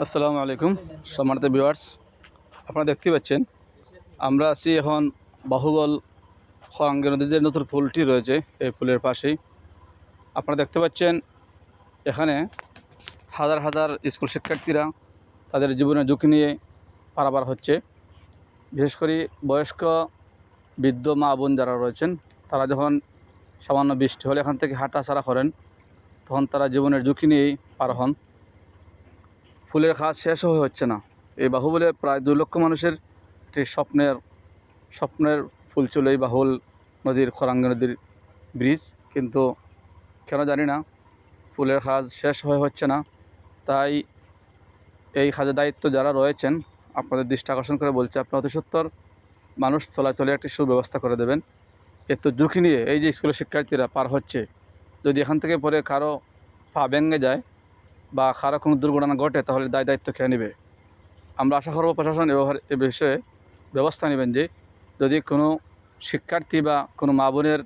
আসসালামু আলাইকুম সম্মানিত ভিউয়ার্স, আপনারা দেখতে পাচ্ছেন আমরা আছি এখন বাহুবল খোয়াঙ্গা নদীর যে নতুন পুলটি রয়েছে এই পুলের পাশেই। আপনারা দেখতে পাচ্ছেন এখানে হাজার হাজার স্কুল শিক্ষার্থীরা তাদের জীবনের ঝুঁকি নিয়ে পারাপার হচ্ছে। বিশেষ করে বয়স্ক বৃদ্ধ মা বোন যারা রয়েছেন তারা যখন সামান্য বৃষ্টি হলে এখান থেকে হাঁটাচলা করেন তখন তারা জীবনের ঝুঁকি নিয়েই পার হন। ফুলের কাজ শেষও হচ্ছে না। এই বাহুবলে প্রায় 2 লক্ষ মানুষের একটি স্বপ্নের ফুল ছিল এই বাহুল নদীর খোয়াঙ্গা নদীর ব্রিজ, কিন্তু কেন জানি না ফুলের কাজ শেষ হচ্ছে না। তাই এই কাজের দায়িত্ব যারা রয়েছেন আপনাদের দৃষ্টি আকর্ষণ করে বলছে, আপনি অতি সত্বর মানুষ চলাচলে একটি সুব্যবস্থা করে দেবেন। এত ঝুঁকি নিয়ে এই যে স্কুলের শিক্ষার্থীরা পার হচ্ছে, যদি এখান থেকে পরে কারো পা ভেঙে যায় বা কারো কোনো দুর্ঘটনা ঘটে তাহলে দায়িত্ব খেয়ে নেবে। আমরা আশা করব প্রশাসন এ বিষয়ে ব্যবস্থা নেবেন যে যদি কোনো শিক্ষার্থী বা কোনো মা বোনের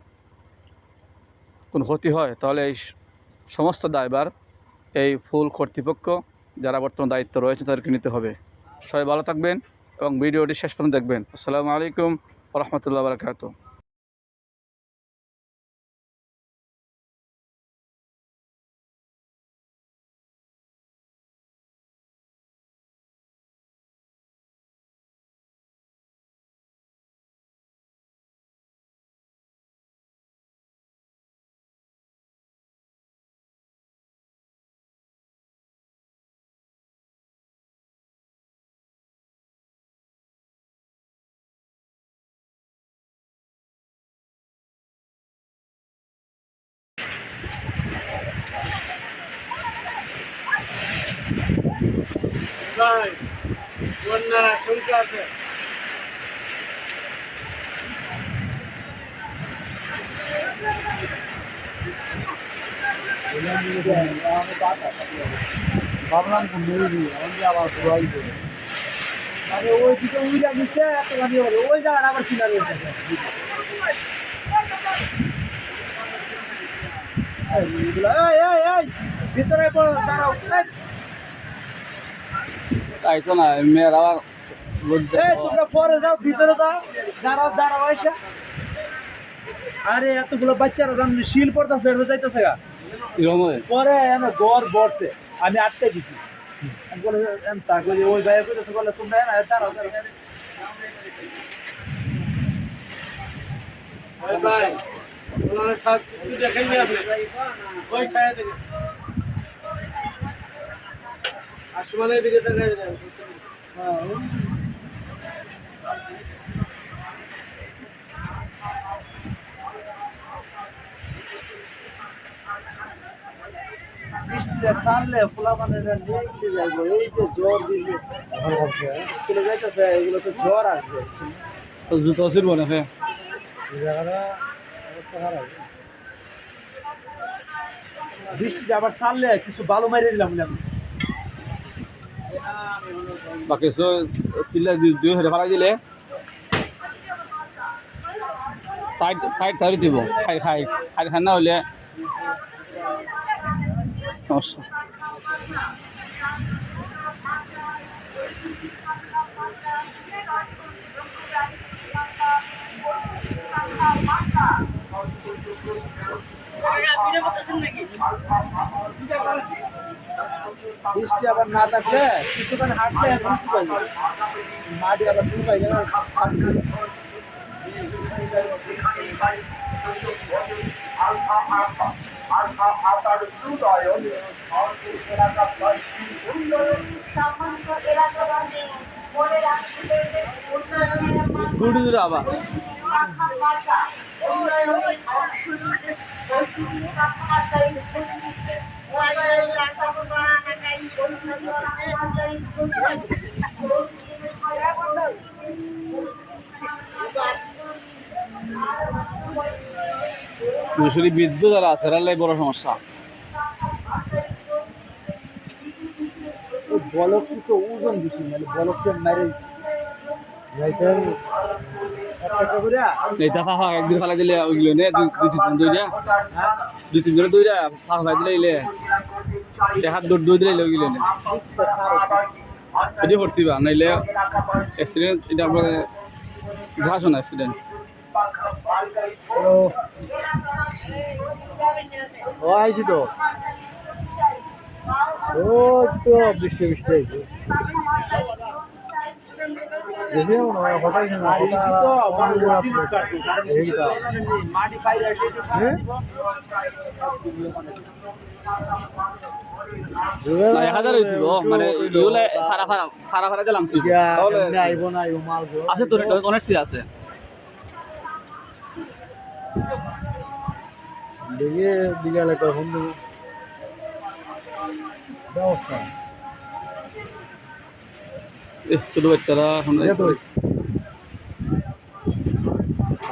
কোনো ক্ষতি হয় তাহলে এই সমস্ত দায়ভার এই ফুল কর্তৃপক্ষ যারা বর্তমান দায়িত্ব রয়েছে তাদেরকে নিতে হবে। সবাই ভালো থাকবেন এবং ভিডিওটি শেষ পর্যন্ত দেখবেন। আসসালামু আলাইকুম ওয়া রাহমাতুল্লাহি ওয়া বারাকাতুহু। ভাই বন্যার আশঙ্কা আছে। ভাবলাম আবার ঘুরাই দেবে, মানে ওই দিকে উইরা দিচ্ছে এত গাড়ি হবে ওই জায়গাটা আবার কিনা রয়েছে। ভিতরে দাঁড়াও, তাই তো না মেয়ের আবার তোমরা পরে যাও, ভিতরে যাও, দাঁড়াও এসে। আরে এতগুলো বাচ্চারা জানি শিল পড়তেছে যাইতেছে গা পরে গড় বসছে, আমি আটকে দিছি। আমি বলে তারপরে ওই ভাইয়া কইতেছে বলে তোমরা দাঁড়াও ভাই ওনার সাথে দেখেন ওই ছায়া থেকে আসমানের দিকে তাকায় দেন। বৃষ্টিটা ছাড়লে ফোলা মানে যাইবো, এই যে জ্বর দিলে স্কুলে যাইতেছে এগুলো তো জ্বর আসবে। জুতো ছিড়বো না এই জায়গাটা অবস্থা খারাপ। বৃষ্টিটা আবার ছাড়লে কিছু বালু মারিয়ে দিলাম বাকি সিলে দুই হেঁটে ফালাই দিলে ফাইট ধরে দিব। খাই খান না হলে সমস্যা। বৃষ্টি আবার না থাকলে কিছুক্ষণ হাঁটলে এখন শুকাই যাবে, মাটি আবার শুকাই যাবে। ঘুরে ঘুরে আবার শুধু বিদ্যুৎ যারা আছে এরাই বড় সমস্যা। বলক তো ওজন বেশি, মানে বলককে মেরে এটা ফাঁকা একদিন ফালাই দিলে ওইগুলো নে দুই তিন দুইটা ফাঁকা ফাই দিলে হাত দূর দূর দিলে লগিলে না এটি ভর্তি বা নাইলে অ্যাক্সিডেন্ট এটা আপনাদের ঘাস না অ্যাক্সিডেন্ট ও আইছি তো ও তো বৃষ্টি বৃষ্টি আইছে দেখেও না হঠাৎ না মাটি পাইরে আসে না 1000 হইতিব মানে ইউলে ফারা দিলাম কি তাহলে আইবো না আইবো মাল আছে তো অনেকটি আছে দেখে বিকালে কখন দেবো ব্যবস্থা ছোট বাচ্চারা এখন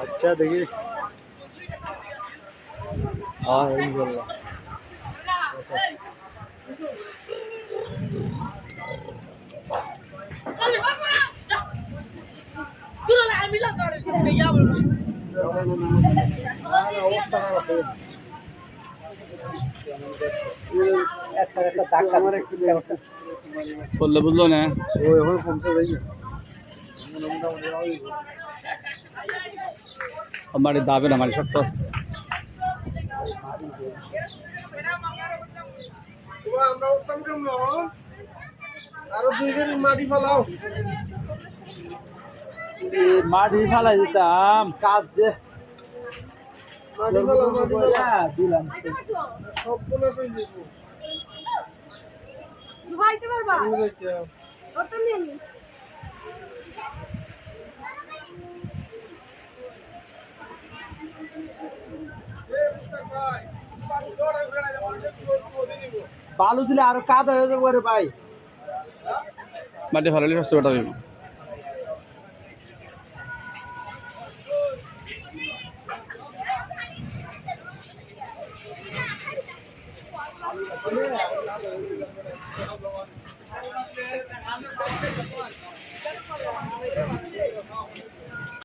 আচ্ছা দেখি হ্যাঁ ইনশাল্লাহ বললে বুঝলো না ও এখন কমছে যাই আমার দাবে না আমার শক্ত আরো 2 গাড়ি মাটি ফেলাও মাটি ফেলাই দিতাম কাজ যে মাটি ফেলাও দিলাম সব কোনা সই দিছো ভাইতে পারবা কত নিয়ে নি বালু দিলে আরো কাদা হয়ে যাবে রে ভাই মাটি ভালো হলে সবচেয়ে বেটার হইব